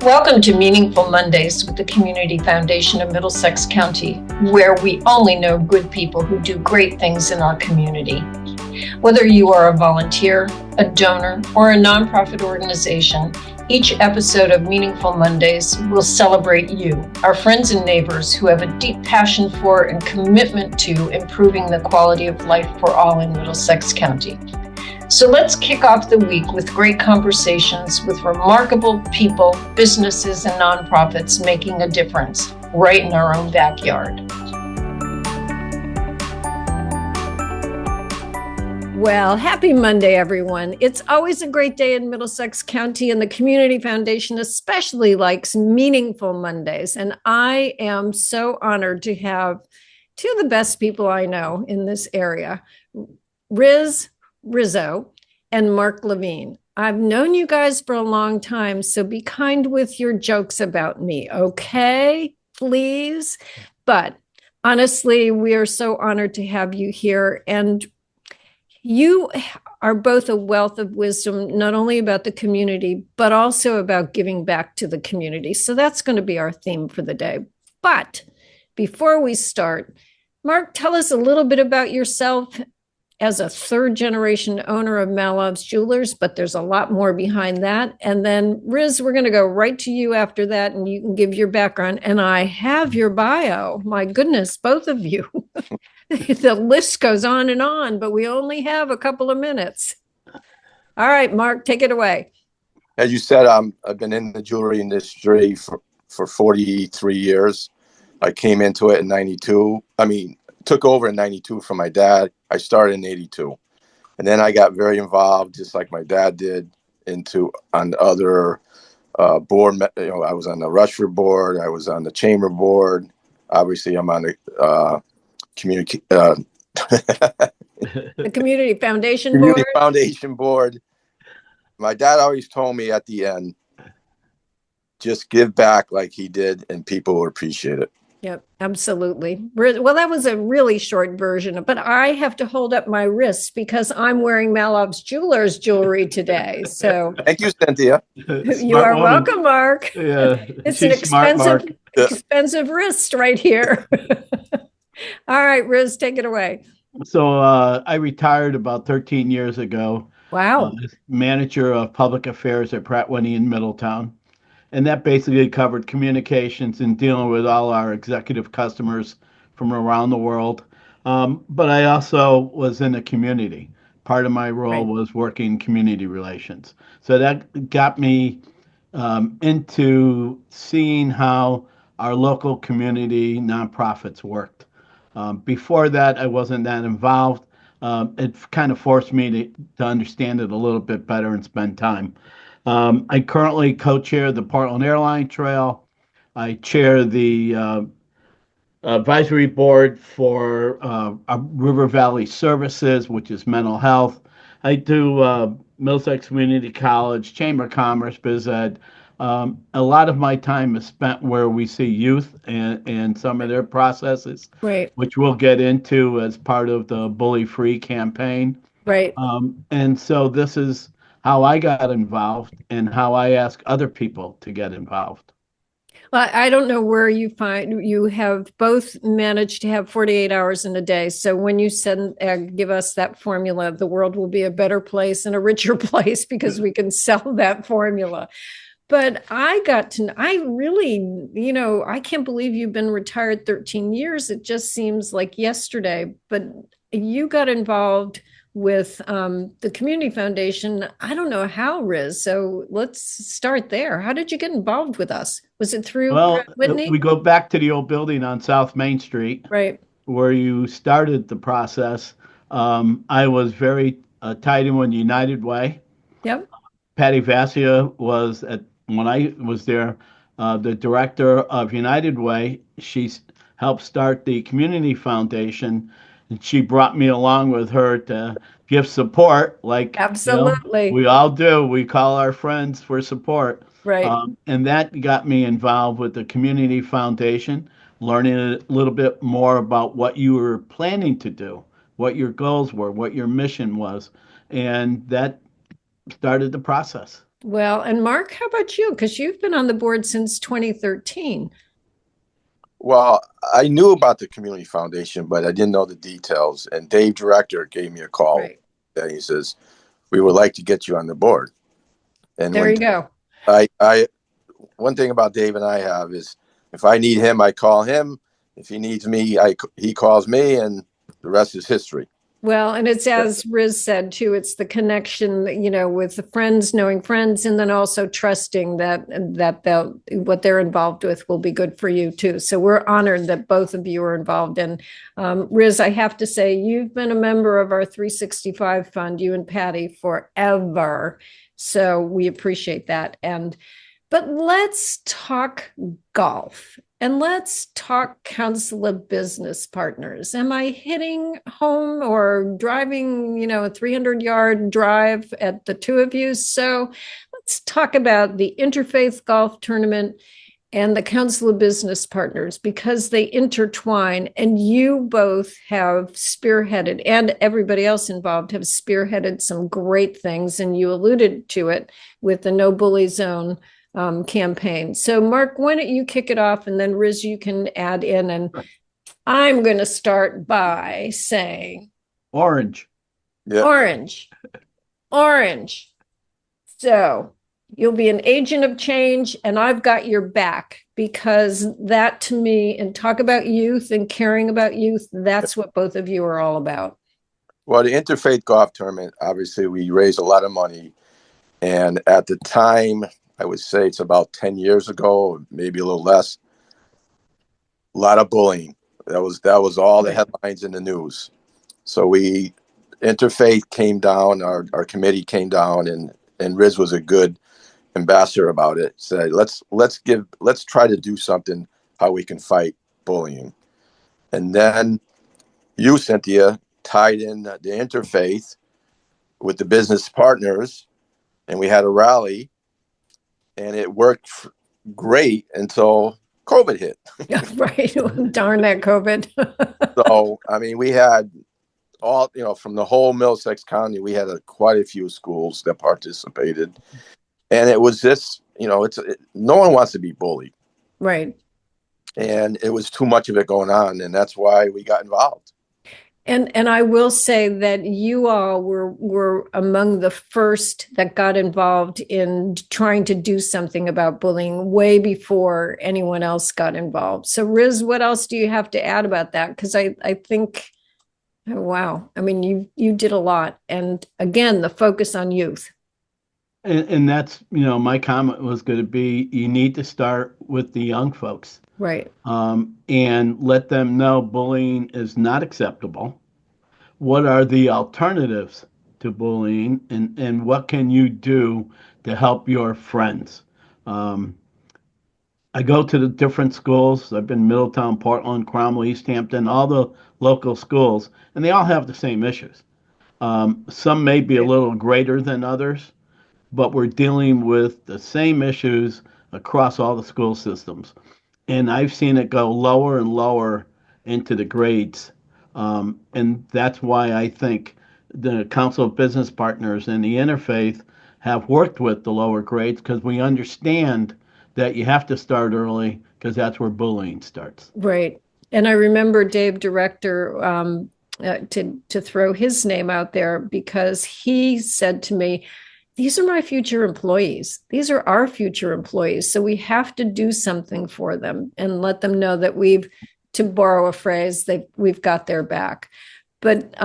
Welcome to Meaningful Mondays with the Community Foundation of Middlesex County, where we only know good people who do great things in our community. Whether you are a volunteer, a donor, or a nonprofit organization, each episode of Meaningful Mondays will celebrate you, our friends and neighbors who have a deep passion for and commitment to improving the quality of life for all in Middlesex County. So let's kick off the week with great conversations with remarkable people, businesses, and nonprofits making a difference right in our own backyard. Well, happy Monday, everyone. It's always a great day in Middlesex County, and the Community Foundation especially likes Meaningful Mondays. And I am so honored to have two of the best people I know in this area, Riz Rizzo and Marc Levin. I've known you guys for a long time, so be kind with your jokes about me, okay? Please. But honestly, we are so honored to have you here. And you are both a wealth of wisdom, not only about the community, but also about giving back to the community. So that's going to be our theme for the day. But before we start, Marc, tell us a little bit about yourself as a third generation owner of Malov's Jewelers, but there's a lot more behind that. And then Riz, we're going to go right to you after that, and you can give your background. And I have your bio. My goodness, both of you. The list goes on, but we only have a couple of minutes. All right, Marc, take it away. As you said, I've been in the jewelry industry for 43 years. I came into it in 92. Took over in 92 from my dad. I started in 82. And then I got very involved, just like my dad did, on other board. I was on the Rushford board. I was on the chamber board. Obviously, I'm on the community the Community Foundation Community Foundation board. My dad always told me at the end, just give back like he did, and people will appreciate it. Yep, absolutely. Well, that was a really short version, but I have to hold up my wrists because I'm wearing Malov's Jewelers jewelry today. So thank you, Cynthia. You are welcome, Marc. Yeah, it's an expensive wrist right here. All right, Riz, take it away. So I retired about 13 years ago. Wow. As manager of public affairs at Pratt Whitney in Middletown. And that basically covered communications and dealing with all our executive customers from around the world. But I also was in the community. Part of my role was working community relations. So that got me into seeing how our local community nonprofits worked. Before that, I wasn't that involved. It kind of forced me to understand it a little bit better and spend time. I currently co-chair the Portland Airline Trail. I chair the advisory board for River Valley Services, which is mental health. I do Middlesex Community College, Chamber of Commerce, Biz Ed. A lot of my time is spent where we see youth and some of their processes, which we'll get into as part of the Bully Free campaign. Right. And so this is how I got involved and how I ask other people to get involved. Well, I don't know where you have both managed to have 48 hours in a day. So when you give us that formula, the world will be a better place and a richer place because we can sell that formula. But I can't believe you've been retired 13 years. It just seems like yesterday, but you got involved with the Community Foundation. I don't know how, Riz. So let's start there. How did you get involved with us? Was it through Whitney? We go back to the old building on South Main Street, right, where you started the process. I was very tied in with United Way. Yep. Patty Vassia was, when I was there, the director of United Way. She helped start the Community Foundation. And she brought me along with her to give support, like absolutely we all do. We call our friends for support, right? And that got me involved with the Community Foundation, learning a little bit more about what you were planning to do, what your goals were, what your mission was, and that started the process. Well, and Marc, how about you? Because you've been on the board since 2013. Well, I knew about the community foundation, but I didn't know the details. And Dave Director gave me a call Right. and he says, "We would like to get you on the board." And There when you go. I one thing about Dave and I have is if I need him, I call him. If he needs me, he calls me, and the rest is history. Well, and it's as Riz said too, it's the connection, with the friends, knowing friends, and then also trusting that they'll what they're involved with will be good for you too. So we're honored that both of you are involved. And Riz, I have to say, you've been a member of our 365 fund, you and Patty, forever. So we appreciate that. But let's talk golf and let's talk Council of Business Partners. Am I hitting home or driving, a 300-yard drive at the two of you? So let's talk about the Interfaith Golf Tournament and the Council of Business Partners because they intertwine, and you both have spearheaded, and everybody else involved have spearheaded some great things, and you alluded to it with the No Bully Zone campaign. So Marc, why don't you kick it off, and then Riz, you can add in. And I'm going to start by saying Orange. Yeah. Orange. So you'll be an agent of change, and I've got your back because that to me, and talk about youth and caring about youth, that's what both of you are all about. Well, the Interfaith Golf Tournament, obviously, we raised a lot of money. And at the time, I would say it's about 10 years ago, maybe a little less, a lot of bullying. That was all the headlines in the news. So Interfaith came down, our committee came down, and Riz was a good ambassador about it. Said, let's try to do something how we can fight bullying. And then you, Cynthia, tied in the Interfaith with the business partners, and we had a rally, and it worked great until COVID hit. Yeah, right. Darn that COVID. So, I mean, we had all, from the whole Middlesex County, we had quite a few schools that participated. And it was this, no one wants to be bullied. Right. And it was too much of it going on. And that's why we got involved. And I will say that you all were among the first that got involved in trying to do something about bullying way before anyone else got involved. So Riz, what else do you have to add about that? Because I think, wow, I mean, you did a lot. And again, the focus on youth. And that's, my comment was going to be, you need to start with the young folks. Right. And let them know bullying is not acceptable. What are the alternatives to bullying, and what can you do to help your friends? I go to the different schools. I've been Middletown, Portland, Cromwell, East Hampton, all the local schools, and they all have the same issues. Some may be a little greater than others, but we're dealing with the same issues across all the school systems. And I've seen it go lower and lower into the grades. And that's why I think the Council of Business Partners and the Interfaith have worked with the lower grades, because we understand that you have to start early, because that's where bullying starts. Right. And I remember Dave Director, to throw his name out there, because he said to me, these are my future employees. These are our future employees. So we have to do something for them and let them know that to borrow a phrase, we've got their back. But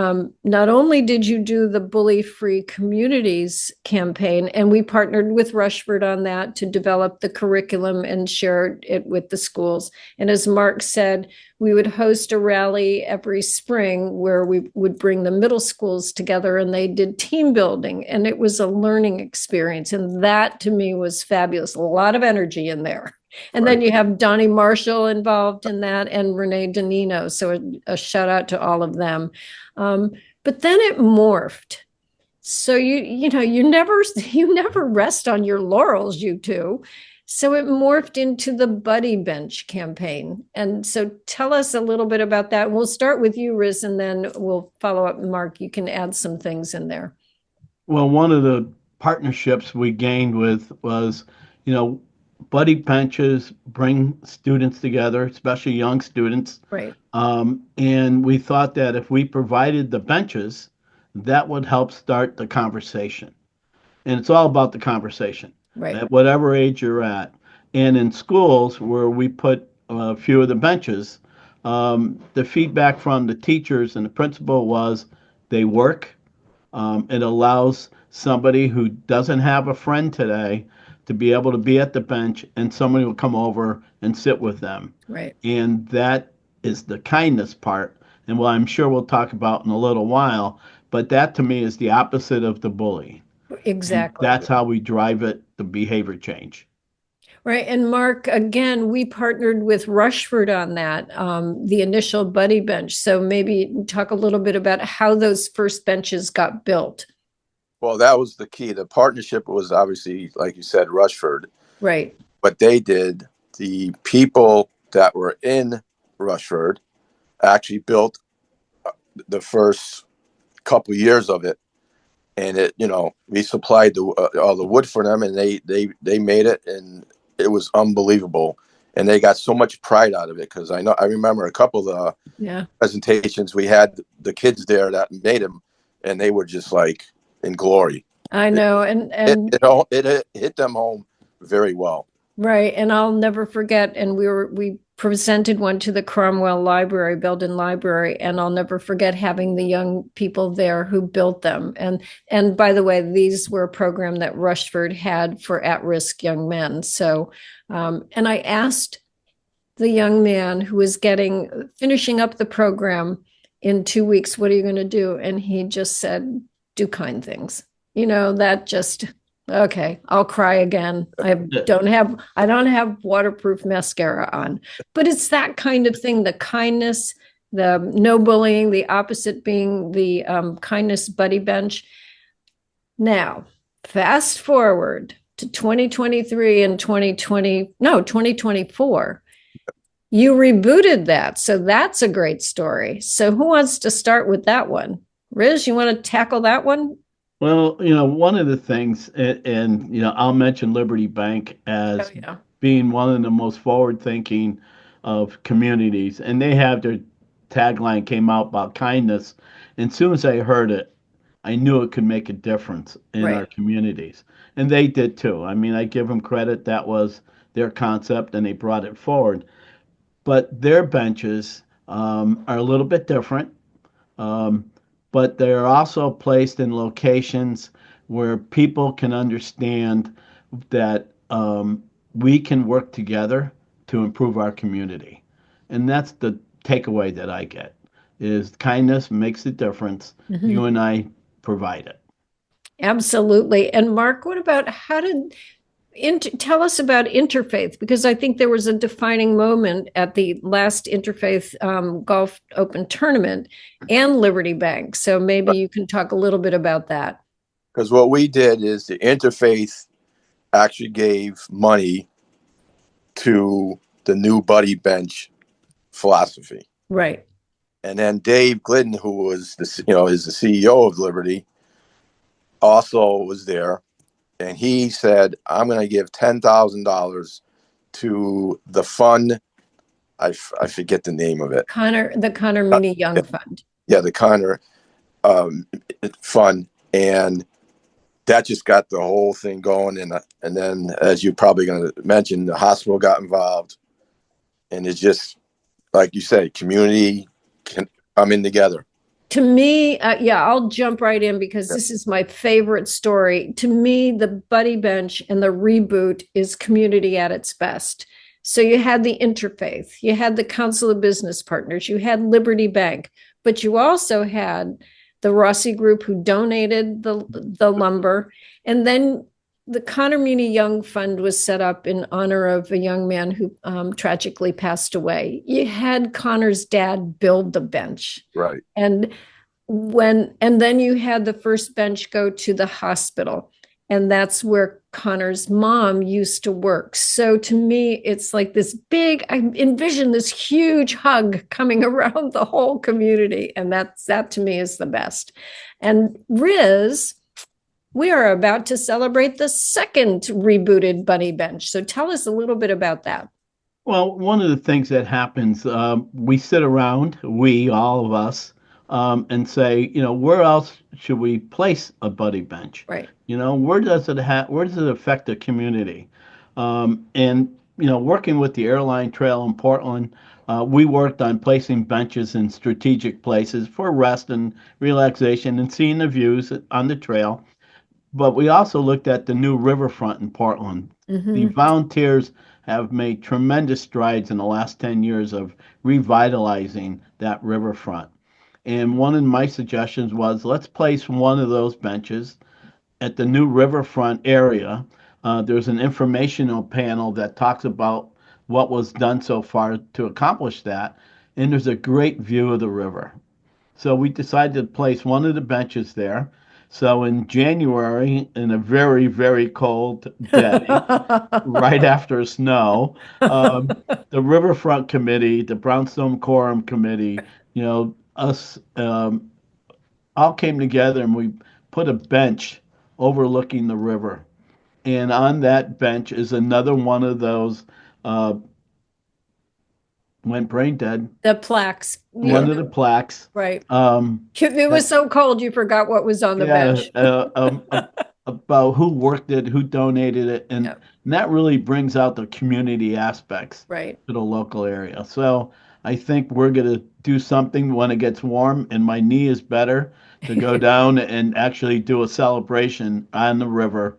not only did you do the Bully Free Communities campaign, and we partnered with Rushford on that to develop the curriculum and share it with the schools. And as Marc said, we would host a rally every spring where we would bring the middle schools together, and they did team building, and it was a learning experience. And that to me was fabulous. A lot of energy in there. And then you have Donnie Marshall involved in that, and Renee Danino. So a shout out to all of them. But then it morphed. So you never rest on your laurels, you two. So it morphed into the Buddy Bench campaign. And so tell us a little bit about that. We'll start with you, Riz, and then we'll follow up. Marc, you can add some things in there. Well, one of the partnerships we gained with was, buddy benches bring students together, especially young students. Right. And we thought that if we provided the benches, that would help start the conversation. And it's all about the conversation Right. at whatever age you're at. And in schools where we put a few of the benches, the feedback from the teachers and the principal was they work. It allows somebody who doesn't have a friend today to be able to be at the bench and somebody will come over and sit with them. Right. And that is the kindness part. And I'm sure we'll talk about in a little while, but that to me is the opposite of the bully. Exactly. And that's how we drive it, the behavior change. Right. And Marc, again, we partnered with Rushford on that, the initial buddy bench. So maybe talk a little bit about how those first benches got built. Well, that was the key. The partnership was obviously, like you said, Rushford. Right. But they did. The people that were in Rushford actually built the first couple years of it. And it, we supplied all the wood for them, and they made it, and it was unbelievable. And they got so much pride out of it because I remember a couple of the presentations we had the kids there that made them, and they were just like in glory. I know, and it hit them home very well. Right, and I'll never forget. And we presented one to the Cromwell Library, Belden Library, and I'll never forget having the young people there who built them. And by the way, these were a program that Rushford had for at-risk young men. So, and I asked the young man who was finishing up the program in 2 weeks, what are you going to do? And he just said, do kind things. That just, okay, I'll cry again. I don't have waterproof mascara on, but it's that kind of thing, the kindness, the no bullying, the opposite being the kindness buddy bench. Now, fast forward to 2023 and 2024. You rebooted that. So that's a great story. So who wants to start with that one? Riz, you want to tackle that one? Well, one of the things, and I'll mention Liberty Bank as being one of the most forward-thinking of communities, and they have their tagline came out about kindness. And as soon as I heard it, I knew it could make a difference in our communities, and they did too. I mean, I give them credit. That was their concept, and they brought it forward. But their benches are a little bit different. But they're also placed in locations where people can understand that we can work together to improve our community. And that's the takeaway that I get, is kindness makes a difference. Mm-hmm. You and I provide it. Absolutely. And Marc, what about tell us about Interfaith, because I think there was a defining moment at the last Interfaith Golf Open tournament and Liberty Bank. So maybe you can talk a little bit about that. Because what we did is the Interfaith actually gave money to the new buddy bench philosophy. Right. And then Dave Glidden, who was is the CEO of Liberty, also was there. And he said, I'm going to give $10,000 to the fund. I forget the name of it. The Connor Meany Young Fund. Yeah, the Connor Fund. And that just got the whole thing going. And then, as you're probably going to mention, the hospital got involved. And it's just, like you say, community can come in together. To me, I'll jump right in because this is my favorite story. To me, the buddy bench and the reboot is community at its best. So you had the Interfaith, you had the Council of Business Partners, you had Liberty Bank, but you also had the Rossi Group who donated the lumber. And then the Connor Meany Young Fund was set up in honor of a young man who tragically passed away. You had Connor's dad build the bench. Right. And then you had the first bench go to the hospital. And that's where Connor's mom used to work. So to me, it's like this big, I envision this huge hug coming around the whole community. And that to me is the best. And Riz, We are about to celebrate the second rebooted Bunny Bench. So tell us a little bit about that. Well, one of the things that happens, we sit around, all of us, and say, where else should we place a buddy bench? Right. Where does it affect the community? And working with the airline trail in Portland, we worked on placing benches in strategic places for rest and relaxation and seeing the views on the trail. But we also looked at the new riverfront in Portland. The volunteers have made tremendous strides in the last 10 years of revitalizing that riverfront. And one of my suggestions was let's place one of those benches at the new riverfront area. There's an informational panel that talks about what was done so far to accomplish that. And there's a great view of the river. So we decided to place one of the benches there. So in January, in a very, very cold day, right after snow, the Riverfront Committee, the Brownstone Quorum Committee, us all came together and we put a bench overlooking the river. And on that bench is another one of those went brain dead. The plaques. One of the plaques. Right. It was so cold you forgot what was on the bench. About who worked it, who donated it, and that really brings out the community aspects to the local area. So I think we're going to do something when it gets warm and my knee is better to go down and actually do a celebration on the river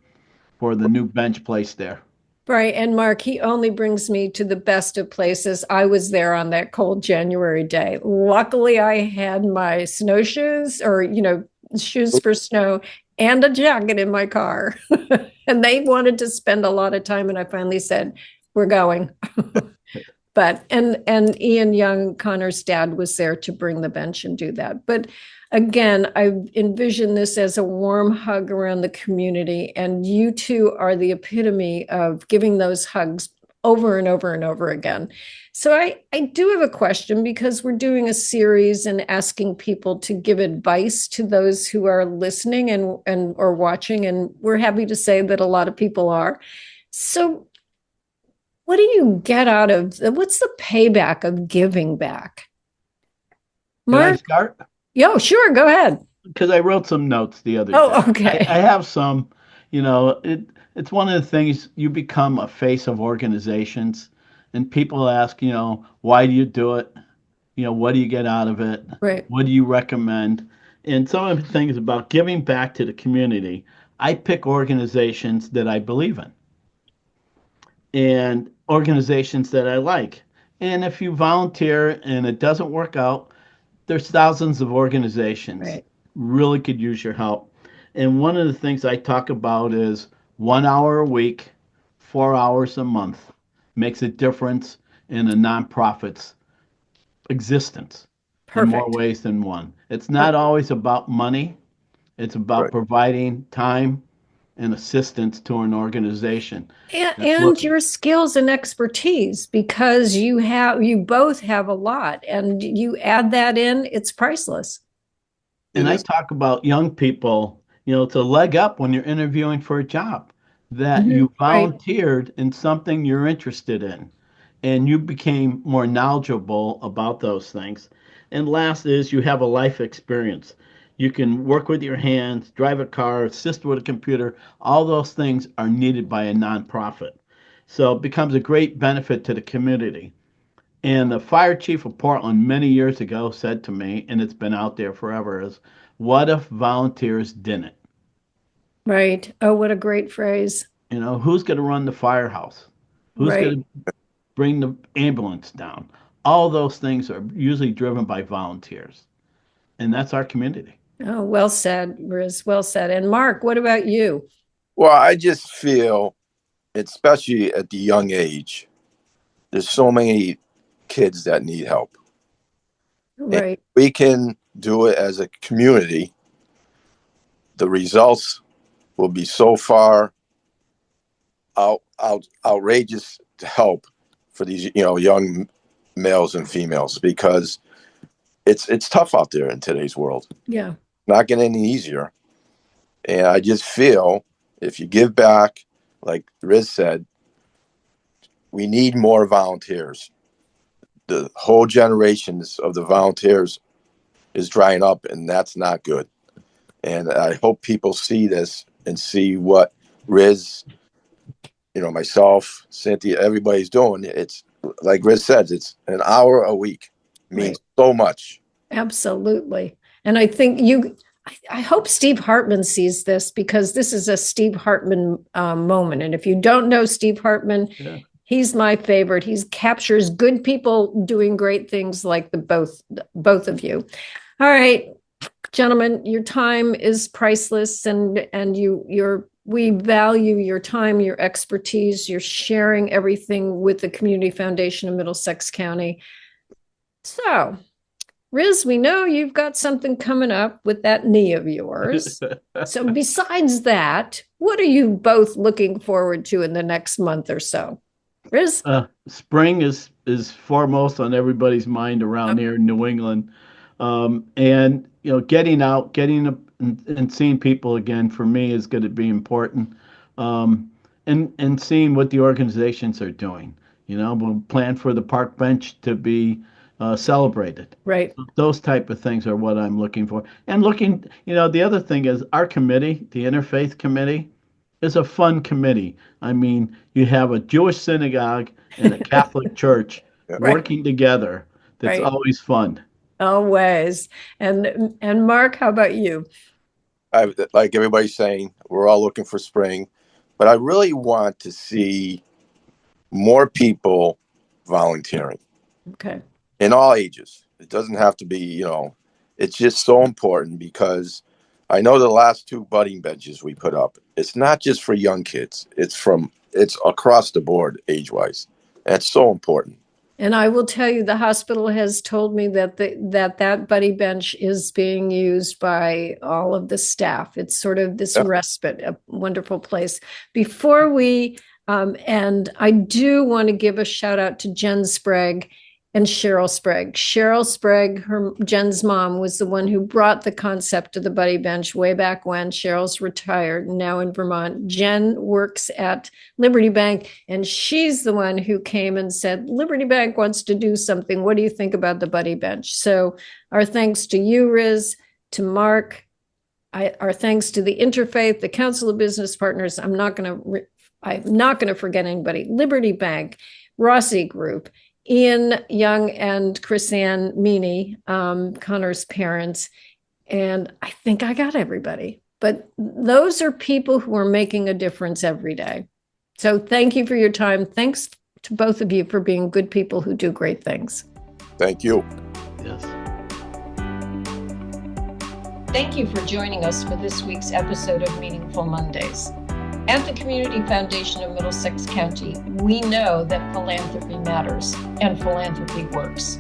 for the new bench place there. Right. And Marc, he only brings me to the best of places. I was there on that cold January day. Luckily, I had my snowshoes or, shoes for snow and a jacket in my car. And they wanted to spend a lot of time. And I finally said, we're going. But and Ian Young, Connor's dad, was there to bring the bench and do that. But again, I envision this as a warm hug around the community. And you two are the epitome of giving those hugs over and over and over again. So I do have a question because we're doing a series and asking people to give advice to those who are listening and or watching. And we're happy to say that a lot of people are. So what do you get out of, what's the payback of giving back? Marc? Can I start? Yo, sure, go ahead. Because I wrote some notes the other day. Oh, okay. I have some, it's one of the things you become a face of organizations and people ask, why do you do it? What do you get out of it? Right. What do you recommend? And some of the things about giving back to the community, I pick organizations that I believe in and organizations that I like. And if you volunteer and it doesn't work out, there's thousands of organizations really could use your help. And one of the things I talk about is 1 hour a week, 4 hours a month makes a difference in a nonprofit's existence in more ways than one. It's not always about money. It's about providing time and assistance to an organization. And your skills and expertise, because you both have a lot and you add that in, it's priceless. And I talk about young people, to leg up when you're interviewing for a job, that you volunteered in something you're interested in and you became more knowledgeable about those things. And last is you have a life experience. You can work with your hands, drive a car, assist with a computer. All those things are needed by a nonprofit. So it becomes a great benefit to the community. And the fire chief of Portland many years ago said to me, and it's been out there forever, is, what if volunteers didn't? Right. Oh, what a great phrase. Who's going to run the firehouse? Who's going to bring the ambulance down? All those things are usually driven by volunteers. And that's our community. Oh, well said, Riz. Well said. And Marc, what about you? Well, I just feel, especially at the young age, there's so many kids that need help. Right. And we can do it as a community. The results will be so far outrageous to help for these, young males and females, because it's tough out there in today's world. Yeah. Not getting any easier. And I just feel if you give back, like Riz said, we need more volunteers. The whole generations of the volunteers is drying up, and that's not good. And I hope people see this and see what Riz, myself, Cynthia, everybody's doing. It's like Riz says, it's an hour a week. It means so much. Absolutely. And I think I hope Steve Hartman sees this, because this is a Steve Hartman moment. And if you don't know Steve Hartman, he's my favorite. He captures good people doing great things like both of you. All right, gentlemen, your time is priceless, and we value your time, your expertise, your sharing everything with the Community Foundation of Middlesex County. So, Riz, we know you've got something coming up with that knee of yours. So besides that, what are you both looking forward to in the next month or so? Riz? Spring is foremost on everybody's mind around here in New England. And, getting out, and seeing people again for me is going to be important. And seeing what the organizations are doing. We'll plan for the park bench to be celebrated. Right. Those type of things are what I'm looking for. And the other thing is our committee, the Interfaith Committee, is a fun committee. I mean, you have a Jewish synagogue and a Catholic church working together. That's always fun. Always. And Marc, how about you? Like everybody's saying, we're all looking for spring, but I really want to see more people volunteering. Okay. In all ages. It doesn't have to be, it's just so important, because I know the last 2 budding benches we put up, it's not just for young kids. It's across the board age-wise. That's so important. And I will tell you, the hospital has told me that that buddy bench is being used by all of the staff. It's sort of this respite, a wonderful place. Before we end, I do want to give a shout out to Jen Sprague and Cheryl Sprague. Cheryl Sprague, Jen's mom, was the one who brought the concept of the buddy bench way back when. Cheryl's retired, now in Vermont. Jen works at Liberty Bank, and she's the one who came and said, Liberty Bank wants to do something. What do you think about the buddy bench? So our thanks to you, Riz, to Marc, our thanks to the Interfaith, the Council of Business Partners. I'm not going to forget anybody. Liberty Bank, Rossi Group, Ian Young and Chrisanne Meany, Connor's parents. And I think I got everybody. But those are people who are making a difference every day. So thank you for your time. Thanks to both of you for being good people who do great things. Thank you. Yes. Thank you for joining us for this week's episode of Meaningful Mondays. At the Community Foundation of Middlesex County, we know that philanthropy matters and philanthropy works.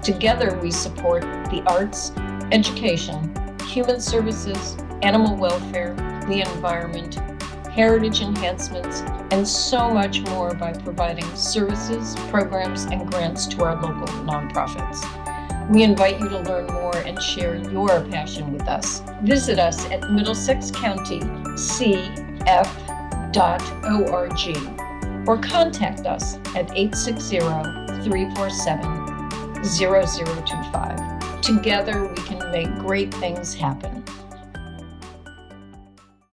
Together, we support the arts, education, human services, animal welfare, the environment, heritage enhancements, and so much more by providing services, programs, and grants to our local nonprofits. We invite you to learn more and share your passion with us. Visit us at Middlesex County CF.org or contact us at 860-347-0025. Together we can make great things happen.